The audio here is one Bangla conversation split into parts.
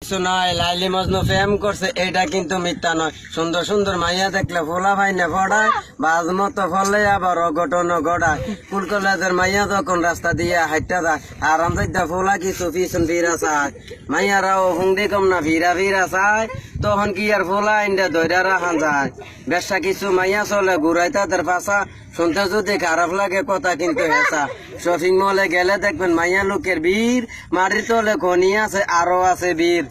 কিছু নয়, লাইলি মজনু প্রেম করছে এটা কিন্তু মিথ্যা নয়। সুন্দর সুন্দর মাইয়া দেখলে ফোলা ভাই না ফড়ায়, বাজ মতো ফলে আবার অঘটন গড়ায়। কুল কলেজের মাইয়া যখন রাস্তা দিয়ে হাইটা যায়, আরাম যাইতে ফোলা কিছু পিছন ফিরা চায়। মাইয়ারাও হুংদি কম না ফিরা ফিরা চায়, তখন কি আর ফোলা ইন্ডা ধৈর্য রাখা যায়। ব্যবসা কিছু মাইয়া চলে ঘুরাই তাদের পাশা, শুনতে যদি খারাপ লাগে কথা কিন্তু হেসা। শপিং মলে গেলে দেখবেন মাইয়া লোকের ভিড়, মাটির তলে খনি আছে আরো আছে বীর।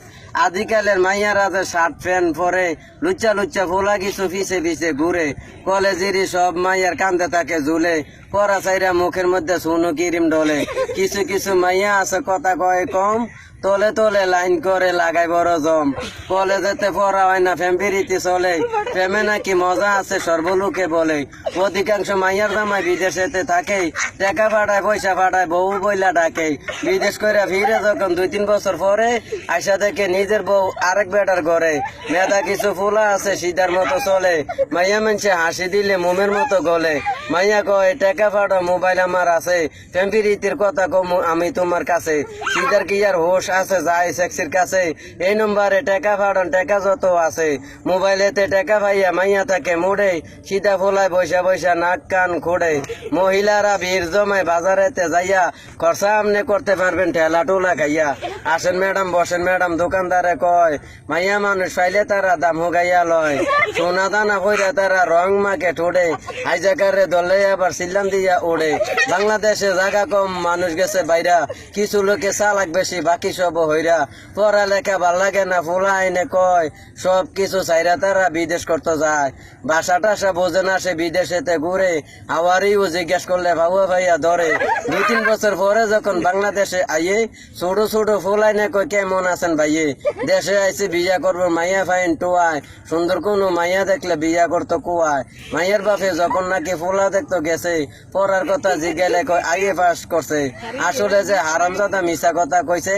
আদিকালের মাইয়ারা যে শার্ট প্যান্ট পরে, লুচ্চা লুচ্চা ফোলা কিছু পিছে পিছে ঘুরে। কলেজেরই সব মাইয়ার কান্দে থাকে ঝুলে, পরা চাইরা মুখের মধ্যে সুনো কিরিম ডলে। কিছু কিছু মাইয়া আছে কথা কয় কম, তলে তলে লাইন করে লাগাই বড় জম। কলেজেতে পড়া হয় না ফ্যাম্পিরিতে চলে, প্রেমে নাকি মজা আছে সর্বলোকে বলে। অধিকাংশ মাইয়ার জামাই বিদেশেতে থাকে, টাকা পাঠায় পয়সা পাঠায় বউ বইলা ডাকে। বিদেশ করে ফিরে যখন 2-3 বছর পরে, আইসা দেখে নিজের বউ আরেক বেটার ঘরে। মেধা কিছু ফুলা আছে সিধার মতো চলে, মাইয়া মানছে হাসি দিলে মোমের মতো গলে। মাইয়া কয় টাকা পাঠাও মোবাইল আমার আছে, ফ্যাম্পিরিতির কথা কম আমি তোমার কাছে। সিধার কি আর হোশ আছে যায় সেক্সির কাছে, এই নম্বরে টাকা পাঠান টাকা যত আছে। মোবাইলেতে টাকা পাইয়া মাইয়া থাকে মোড়ে, সিধা ফোলায় বৈশা বৈশা নাক কান খোড়ে। মহিলারা ভিড় জমায় বাজারেতে যাইয়া, খরচা আমনে করতে পারবেন ঠেলা টোলা খাইয়া। আসেন ম্যাডাম বসেন ম্যাডাম দোকানদারে কয়, মাইয়া মানুষ পাইলে তারা দাম হোগাইয়া লয়। সোনা দানা কইরা তারা রং মাকে ঠোড়ে, হাইজাকারে দলে আবার সিল্লাম দিয়া ওড়ে। বাংলাদেশে জায়গা কম মানুষ গেছে বাইরা, কিছু লোকে চালাক বেশি বাকি সব হইরা। পড়ালেখা ভাল লাগে না ফুলা আইনে কয়, সব কিছু চাইরা তারা বিদেশ করতে যায়। ভাষা টাষা বোঝে না সে বিদেশেতে ঘুরে, আওয়ারিও জিজ্ঞেস করলে ভাবু ভাইয়া ধরে। 2-3 বছর পরে যখন বাংলাদেশে আইয়ে, ছোট ছোট ফুলাই নে কয় কেমন আছেন ভাইয়ে। দেশে আইসি বিয়া করবো মাইয়া ফাইন টোয়ায়, সুন্দর কোনো মাইয়া দেখলে বিয়া করতো কুয়ায়। মাইয়ার বাপে যখন নাকি ফুলা দেখতো গেছে, পড়ার কথা জিজ্ঞালে কয় আগে পাস করছে। আসলে যে হারামজাদা মিশা কথা কইছে,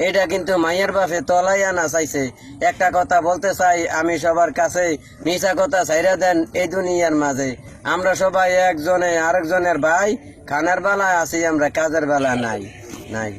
এটা কিন্তু মাইয়ার বাপে তলাই আনা চাইছে। একটা কথা বলতে চাই আমি সবার কাছে, মিশা কথা ছাইরা দেন এই দুনিয়ার মাঝে। আমরা সবাই একজনে আরেকজনের ভাই, খানার বেলায় আছি আমরা কাজের বেলা নাই নাই।